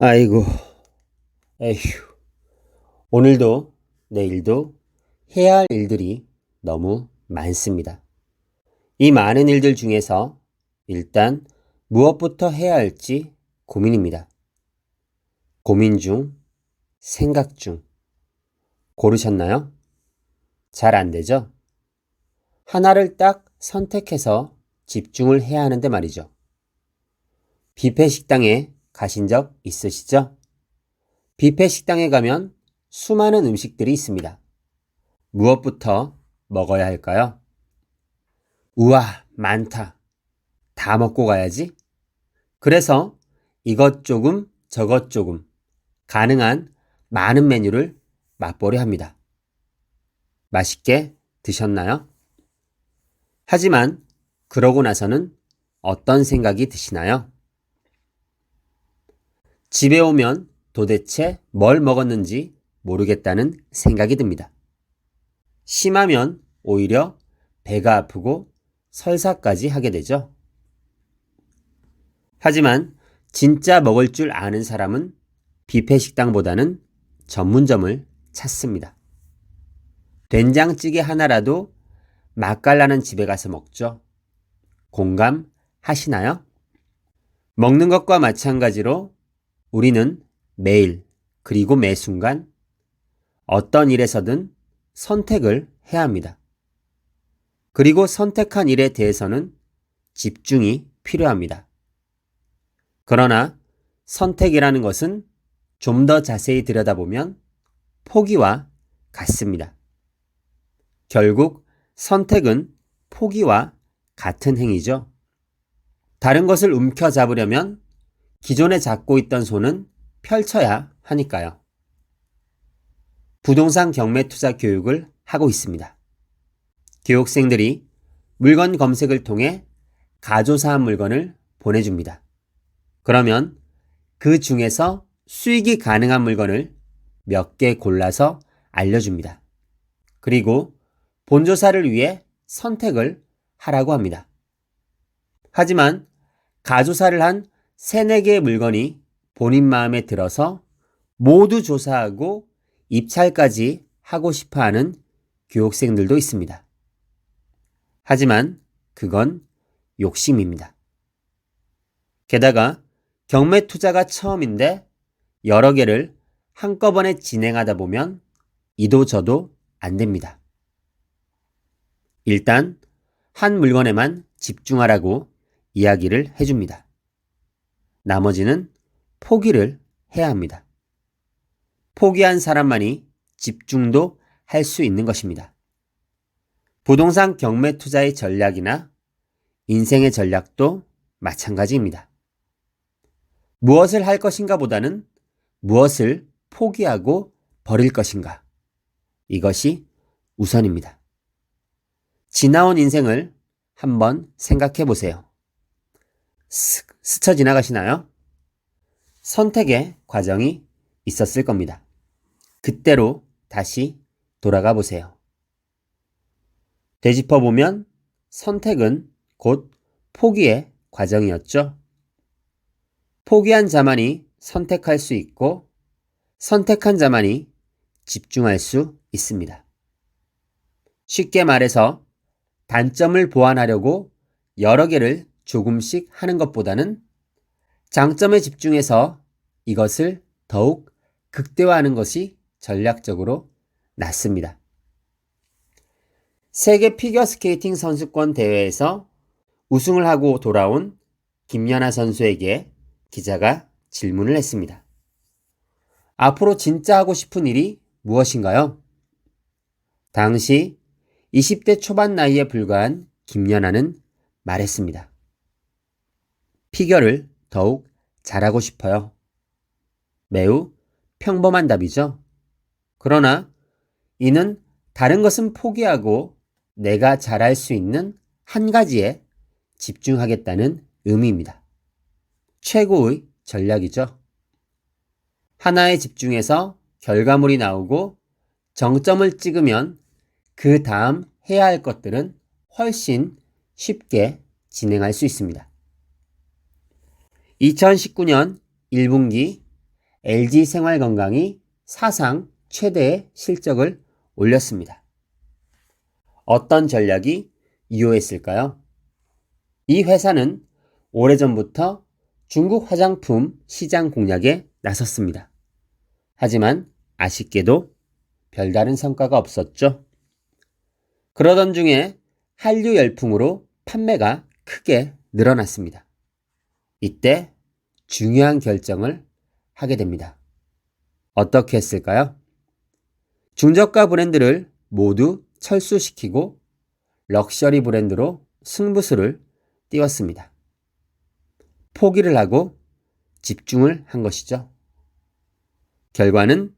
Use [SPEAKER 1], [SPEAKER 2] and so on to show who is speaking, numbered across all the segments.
[SPEAKER 1] 아이고, 에휴. 오늘도 내일도 해야 할 일들이 너무 많습니다. 이 많은 일들 중에서 일단 무엇부터 해야 할지 고민입니다. 고민 중, 생각 중. 고르셨나요? 잘 안 되죠? 하나를 딱 선택해서 집중을 해야 하는데 말이죠. 뷔페 식당에 가신 적 있으시죠? 뷔페 식당에 가면 수많은 음식들이 있습니다. 무엇부터 먹어야 할까요? 우와, 많다. 다 먹고 가야지. 그래서 이것 조금, 저것 조금, 가능한 많은 메뉴를 맛보려 합니다. 맛있게 드셨나요? 하지만 그러고 나서는 어떤 생각이 드시나요? 집에 오면 도대체 뭘 먹었는지 모르겠다는 생각이 듭니다. 심하면 오히려 배가 아프고 설사까지 하게 되죠. 하지만 진짜 먹을 줄 아는 사람은 뷔페 식당보다는 전문점을 찾습니다. 된장찌개 하나라도 맛깔나는 집에 가서 먹죠. 공감하시나요? 먹는 것과 마찬가지로 우리는 매일 그리고 매 순간 어떤 일에서든 선택을 해야 합니다. 그리고 선택한 일에 대해서는 집중이 필요합니다. 그러나 선택이라는 것은 좀 더 자세히 들여다보면 포기와 같습니다. 결국 선택은 포기와 같은 행위죠. 다른 것을 움켜잡으려면 기존에 잡고 있던 손은 펼쳐야 하니까요. 부동산 경매 투자 교육을 하고 있습니다. 교육생들이 물건 검색을 통해 가조사한 물건을 보내줍니다. 그러면 그 중에서 수익이 가능한 물건을 몇 개 골라서 알려줍니다. 그리고 본조사를 위해 선택을 하라고 합니다. 하지만 가조사를 한 3, 4개의 물건이 본인 마음에 들어서 모두 조사하고 입찰까지 하고 싶어 하는 교육생들도 있습니다. 하지만 그건 욕심입니다. 게다가 경매 투자가 처음인데 여러 개를 한꺼번에 진행하다 보면 이도 저도 안 됩니다. 일단 한 물건에만 집중하라고 이야기를 해줍니다. 나머지는 포기를 해야 합니다. 포기한 사람만이 집중도 할 수 있는 것입니다. 부동산 경매 투자의 전략이나 인생의 전략도 마찬가지입니다. 무엇을 할 것인가 보다는 무엇을 포기하고 버릴 것인가. 이것이 우선입니다. 지나온 인생을 한번 생각해 보세요. 스쳐 지나가시나요? 선택의 과정이 있었을 겁니다. 그때로 다시 돌아가 보세요. 되짚어 보면 선택은 곧 포기의 과정이었죠. 포기한 자만이 선택할 수 있고 선택한 자만이 집중할 수 있습니다. 쉽게 말해서 단점을 보완하려고 여러 개를 조금씩 하는 것보다는 장점에 집중해서 이것을 더욱 극대화하는 것이 전략적으로 낫습니다. 세계 피겨스케이팅 선수권 대회에서 우승을 하고 돌아온 김연아 선수에게 기자가 질문을 했습니다. 앞으로 진짜 하고 싶은 일이 무엇인가요? 당시 20대 초반 나이에 불과한 김연아는 말했습니다. 피겨를 더욱 잘하고 싶어요. 매우 평범한 답이죠. 그러나 이는 다른 것은 포기하고 내가 잘할 수 있는 한 가지에 집중하겠다는 의미입니다. 최고의 전략이죠. 하나에 집중해서 결과물이 나오고 정점을 찍으면 그 다음 해야 할 것들은 훨씬 쉽게 진행할 수 있습니다. 2019년 1분기 LG생활건강이 사상 최대의 실적을 올렸습니다. 어떤 전략이 유효했을까요? 이 회사는 오래전부터 중국 화장품 시장 공략에 나섰습니다. 하지만 아쉽게도 별다른 성과가 없었죠. 그러던 중에 한류 열풍으로 판매가 크게 늘어났습니다. 이때 중요한 결정을 하게 됩니다. 어떻게 했을까요? 중저가 브랜드를 모두 철수시키고 럭셔리 브랜드로 승부수를 띄웠습니다. 포기를 하고 집중을 한 것이죠. 결과는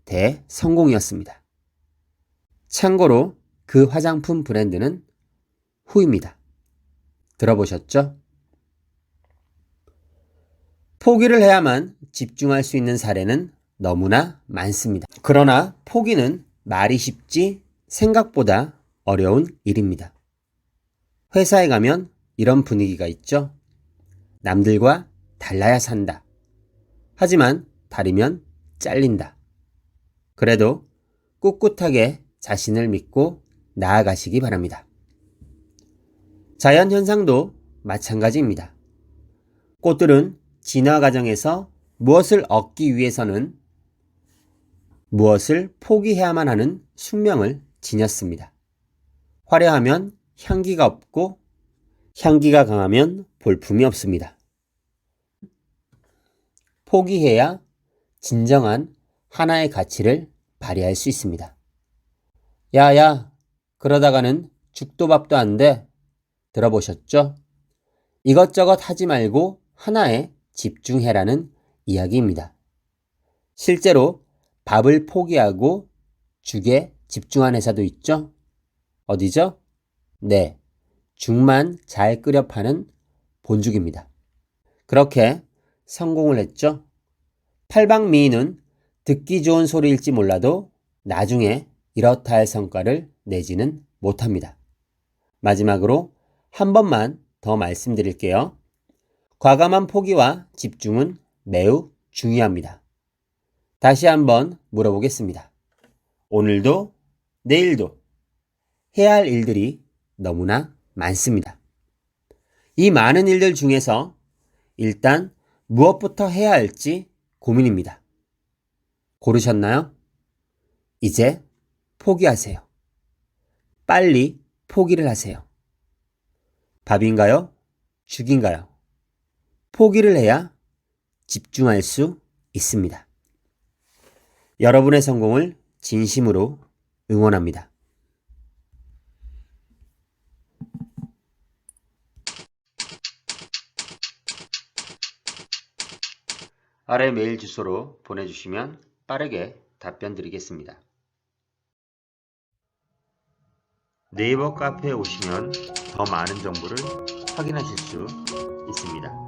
[SPEAKER 1] 대성공이었습니다. 참고로 그 화장품 브랜드는 후입니다. 들어보셨죠? 포기를 해야만 집중할 수 있는 사례는 너무나 많습니다. 그러나 포기는 말이 쉽지 생각보다 어려운 일입니다. 회사에 가면 이런 분위기가 있죠. 남들과 달라야 산다. 하지만 다르면 잘린다. 그래도 꿋꿋하게 자신을 믿고 나아가시기 바랍니다. 자연현상도 마찬가지입니다. 꽃들은 진화 과정에서 무엇을 얻기 위해서는 무엇을 포기해야만 하는 숙명을 지녔습니다. 화려하면 향기가 없고 향기가 강하면 볼품이 없습니다. 포기해야 진정한 하나의 가치를 발휘할 수 있습니다. 야야, 그러다가는 죽도 밥도 안 돼. 들어보셨죠? 이것저것 하지 말고 하나에 집중해라는 이야기입니다. 실제로 밥을 포기하고 죽에 집중한 회사도 있죠? 어디죠? 네, 죽만 잘 끓여 파는 본죽입니다. 그렇게 성공을 했죠? 팔방미인은 듣기 좋은 소리일지 몰라도 나중에 이렇다 할 성과를 내지는 못합니다. 마지막으로 한 번만 더 말씀드릴게요. 과감한 포기와 집중은 매우 중요합니다. 다시 한번 물어보겠습니다. 오늘도 내일도 해야 할 일들이 너무나 많습니다. 이 많은 일들 중에서 일단 무엇부터 해야 할지 고민입니다. 고르셨나요? 이제 포기하세요. 빨리 포기를 하세요. 밥인가요? 죽인가요? 포기를 해야 집중할 수 있습니다. 여러분의 성공을 진심으로 응원합니다. 아래 메일 주소로 보내주시면 빠르게 답변 드리겠습니다. 네이버 카페에 오시면 더 많은 정보를 확인하실 수 있습니다.